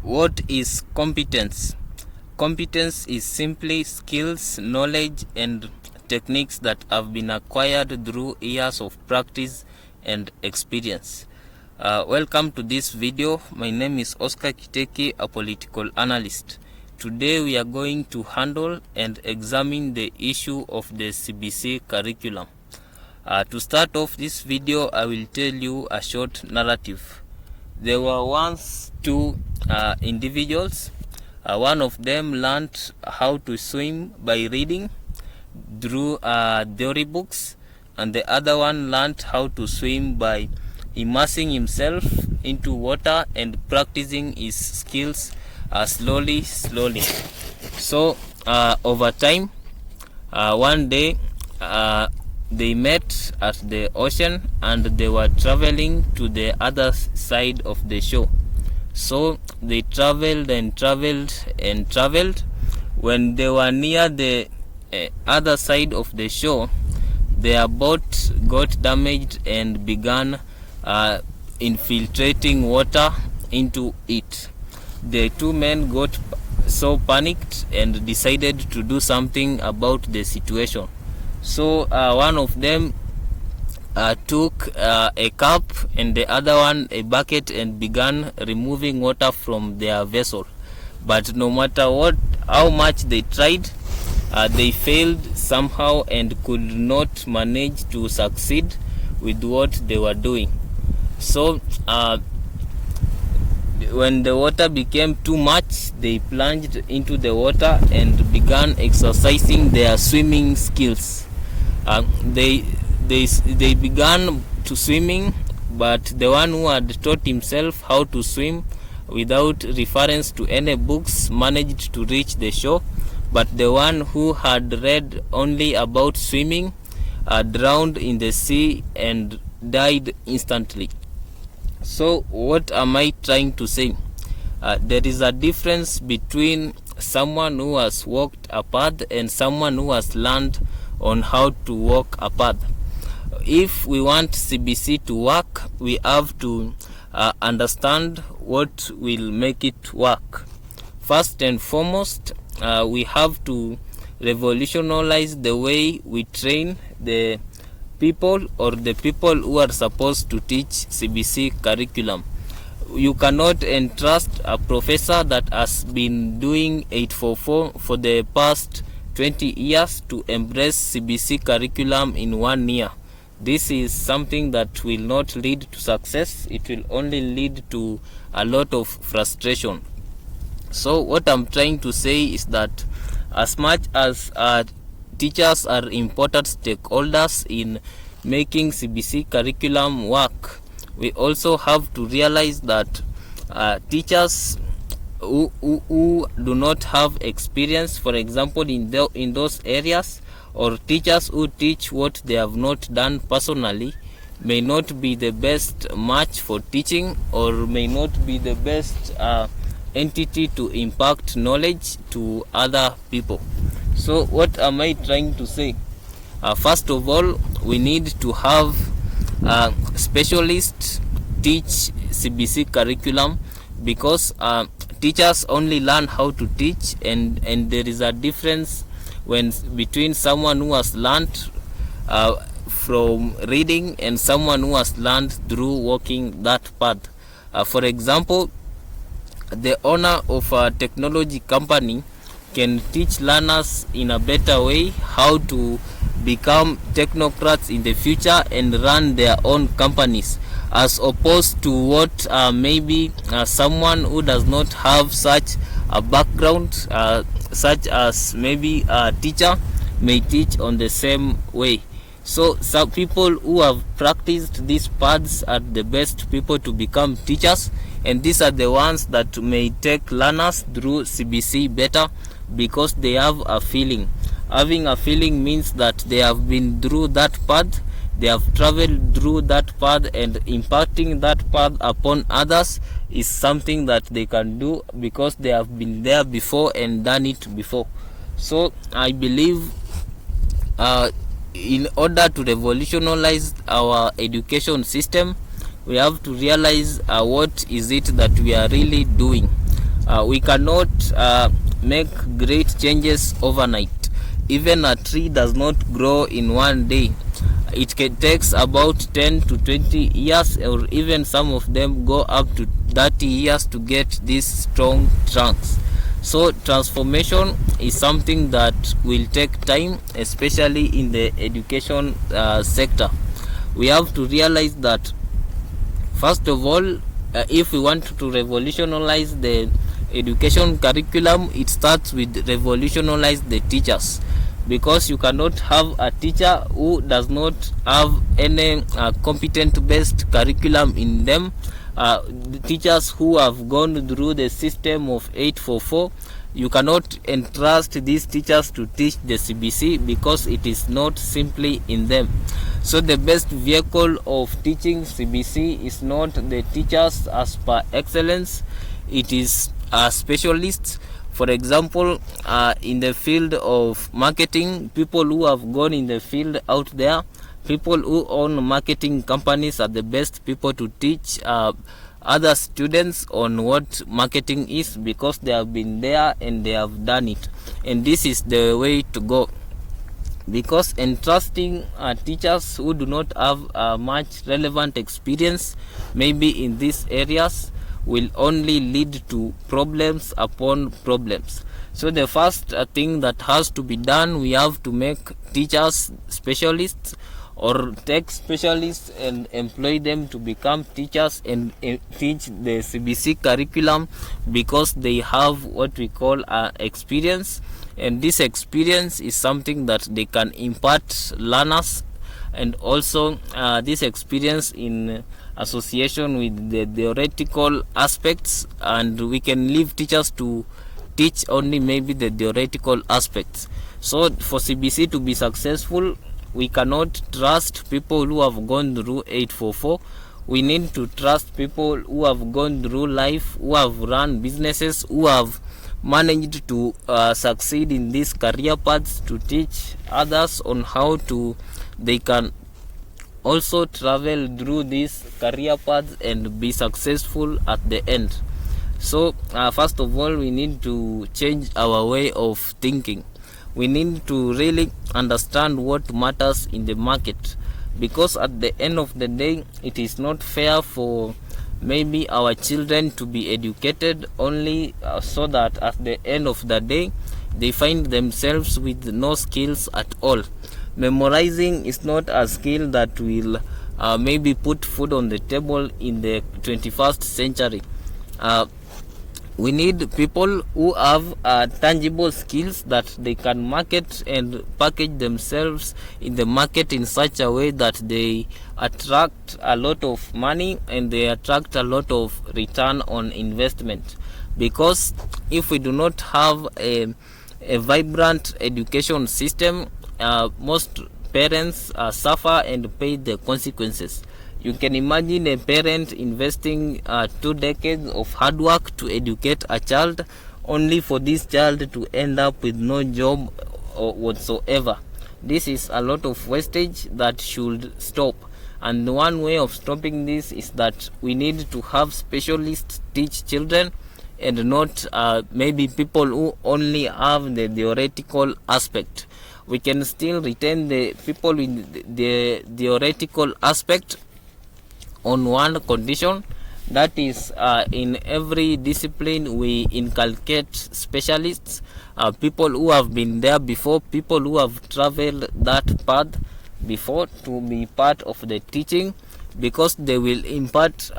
What is competence? Competence is simply skills, knowledge, and techniques that have been acquired through years of practice and experience. Welcome to this video. My name is Oscar Kiteki, a political analyst. Today we are going to handle and examine the issue of the CBC curriculum. To start off this video, I will tell you a short narrative. There were once two individuals. One of them learned how to swim by reading through theory books, and the other one learned how to swim by immersing himself into water and practicing his skills slowly. So over time, one day they met at the ocean and they were traveling to the other side of the shore. So they traveled and traveled. When they were near the other side of the shore, their boat got damaged and began infiltrating water into it. The two men got so panicked and decided to do something about the situation. So one of them took a cup and the other one a bucket and began removing water from their vessel. But no matter how much they tried, they failed somehow and could not manage to succeed with what they were doing. So when the water became too much, they plunged into the water and began exercising their swimming skills. They began to swimming, but the one who had taught himself how to swim without reference to any books managed to reach the shore, but the one who had read only about swimming drowned in the sea and died instantly. So what am I trying to say? There is a difference between someone who has walked a path and someone who has learned on how to walk a path. If we want CBC to work, we have to understand what will make it work. First and foremost, we have to revolutionize the way we train the people or the people who are supposed to teach CBC curriculum. You cannot entrust a professor that has been doing 844 for the past 20 years to embrace CBC curriculum in 1 year. This is something that will not lead to success. It will only lead to a lot of frustration. So what I'm trying to say is that as much as teachers are important stakeholders in making CBC curriculum work, we also have to realize that teachers who do not have experience, for example, in those areas, or teachers who teach what they have not done personally, may not be the best match for teaching, or may not be the best entity to impact knowledge to other people. So what am I trying to say? First of all, we need to have specialists teach CBC curriculum, because teachers only learn how to teach, and there is a difference between someone who has learned from reading and someone who has learned through walking that path. For example, the owner of a technology company can teach learners in a better way how to become technocrats in the future and run their own companies, as opposed to what maybe someone who does not have such a background, such as maybe a teacher, may teach on the same way. So some people who have practiced these paths are the best people to become teachers, and these are the ones that may take learners through CBC better, because they have a feeling. Having a feeling means that they have been through that path, they have traveled through that path, and imparting that path upon others is something that they can do because they have been there before and done it before. So I believe in order to revolutionize our education system, we have to realize what is it that we are really doing. We cannot make great changes overnight. Even a tree does not grow in one day. It takes about 10 to 20 years, or even some of them go up to 30 years to get these strong trunks. So transformation is something that will take time, especially in the education sector. We have to realize that, first of all, if we want to revolutionize the education curriculum, it starts with revolutionize the teachers, because you cannot have a teacher who does not have any competent based curriculum in them. The teachers who have gone through the system of 844, you cannot entrust these teachers to teach the CBC because it is not simply in them. So the best vehicle of teaching CBC is not the teachers as per excellence, it is specialists. For example, in the field of marketing, people who have gone in the field out there, people who own marketing companies are the best people to teach other students on what marketing is, because they have been there and they have done it. And this is the way to go, because entrusting teachers who do not have much relevant experience maybe in these areas will only lead to problems upon problems. So the first thing that has to be done, we have to make teachers specialists, or take specialists and employ them to become teachers and teach the CBC curriculum, because they have what we call experience, and this experience is something that they can impart learners, and also this experience in association with the theoretical aspects, and we can leave teachers to teach only maybe the theoretical aspects. So for CBC to be successful, we cannot trust people who have gone through 844. We need to trust people who have gone through life, who have run businesses, who have managed to succeed in these career paths, to teach others on how to they can also travel through these career paths and be successful at the end. So first of all, we need to change our way of thinking. We need to really understand what matters in the market, because at the end of the day, it is not fair for maybe our children to be educated only so that at the end of the day they find themselves with no skills at all. Memorizing is not a skill that will maybe put food on the table in the 21st century. We need people who have tangible skills that they can market and package themselves in the market in such a way that they attract a lot of money and they attract a lot of return on investment. Because if we do not have a vibrant education system, most parents suffer and pay the consequences. You can imagine a parent investing 2 decades of hard work to educate a child, only for this child to end up with no job whatsoever. This is a lot of wastage that should stop. And one way of stopping this is that we need to have specialists teach children, and not maybe people who only have the theoretical aspect. We can still retain the people with the theoretical aspect on one condition, that is in every discipline we inculcate specialists, people who have been there before, people who have traveled that path before, to be part of the teaching, because they will impart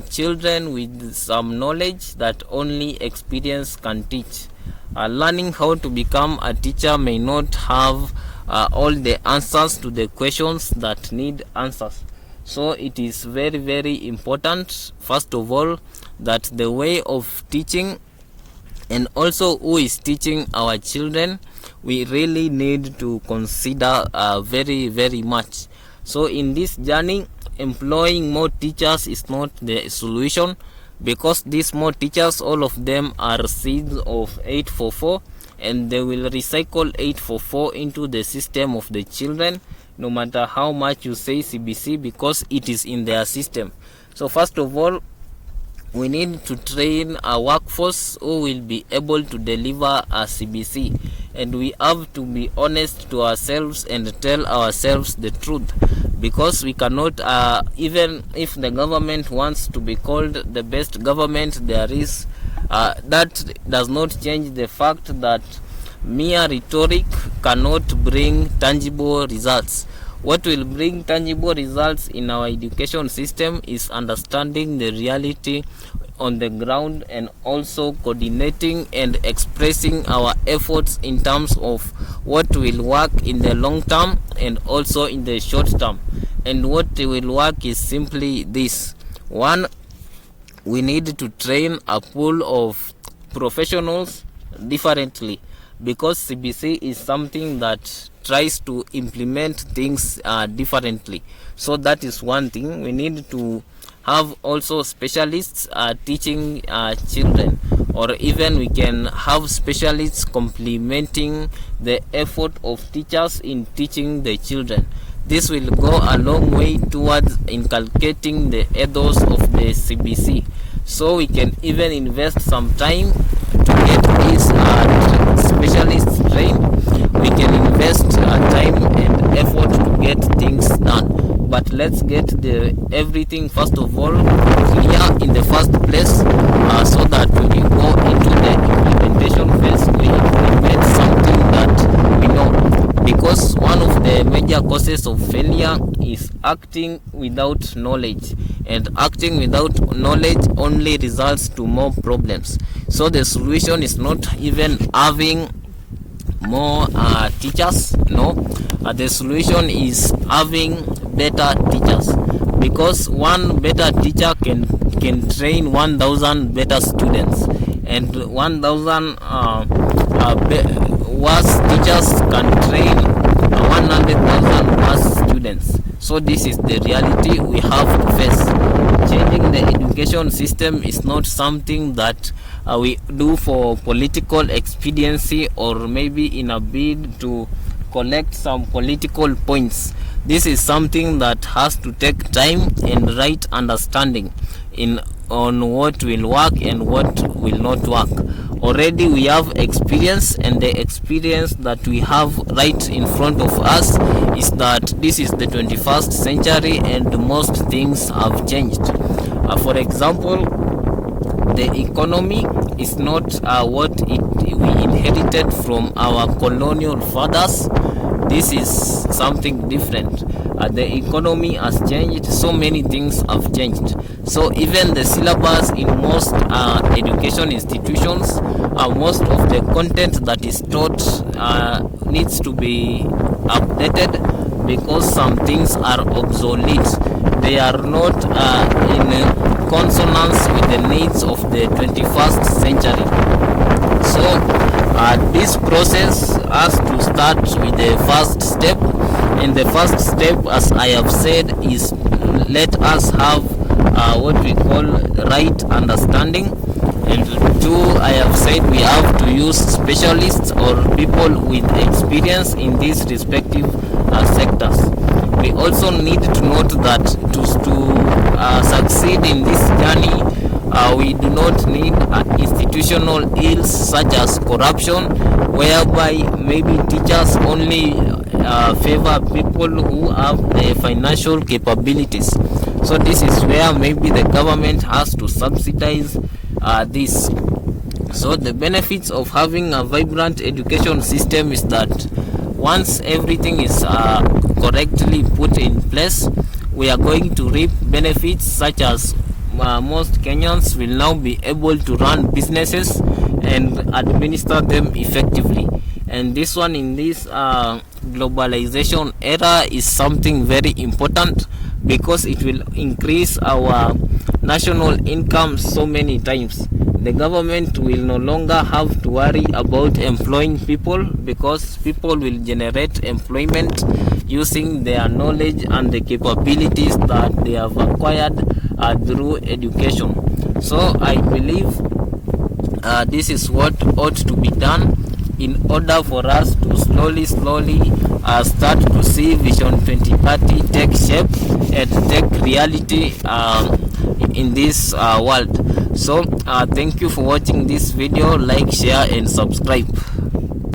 children with some knowledge that only experience can teach. Learning how to become a teacher may not have all the answers to the questions that need answers. So it is very, very important, first of all, that the way of teaching and also who is teaching our children, we really need to consider very, very much. So in this journey, employing more teachers is not the solution, because these more teachers, all of them are seeds of 844, and they will recycle 844 into the system of the children, no matter how much you say CBC, because it is in their system. So first of all, we need to train a workforce who will be able to deliver a CBC, and we have to be honest to ourselves and tell ourselves the truth, because we cannot even if the government wants to be called the best government there is, that does not change the fact that mere rhetoric cannot bring tangible results. What will bring tangible results in our education system is understanding the reality on the ground, and also coordinating and expressing our efforts in terms of what will work in the long term and also in the short term. And what will work is simply this: one, we need to train a pool of professionals differently, because CBC is something that tries to implement things differently. So that is one thing. We need to have also specialists teaching children, or even we can have specialists complementing the effort of teachers in teaching the children. This will go a long way towards inculcating the ethos of the CBC. So we can even invest some time to get these specialists trained. We can invest time and effort to get things done. But let's get everything first of all clear in the first place, so that when we go into the implementation phase, we implement something that we know. Because one of the major causes of failure is acting without knowledge, and acting without knowledge only results to more problems. So the solution is not even having more teachers. No, the solution is having better teachers, because one better teacher can train 1,000 better students, and 1,000 worse teachers can train 100,000 worse students. So this is the reality we have to face. Changing the education system is not something that we do for political expediency, or maybe in a bid to collect some political points. This is something that has to take time and right understanding on what will work and what will not work. Already we have experience, and the experience that we have right in front of us is that this is the 21st century and most things have changed. For example, the economy is not what we inherited from our colonial fathers. This is something different. The economy has changed, so many things have changed. So even the syllabus in most education institutions, most of the content that is taught needs to be updated, because some things are obsolete. They are not in consonance with the needs of the 21st century. So this process has to start with the first step, and the first step, as I have said, is let us have what we call right understanding. And two, I have said we have to use specialists or people with experience in these respective sectors. We also need to note that to succeed in this journey, we do not need institutional ills such as corruption, whereby maybe teachers only favor people who have the financial capabilities. So this is where maybe the government has to subsidize this. So the benefits of having a vibrant education system is that once everything is correctly put in place, we are going to reap benefits such as most Kenyans will now be able to run businesses and administer them effectively. And this one, in this globalization era, is something very important, because it will increase our national income so many times. The government will no longer have to worry about employing people, because people will generate employment using their knowledge and the capabilities that they have acquired through education. So I believe this is what ought to be done in order for us to slowly start to see Vision 2030 take shape and take reality in this world. So thank you for watching this video. Like, share and subscribe.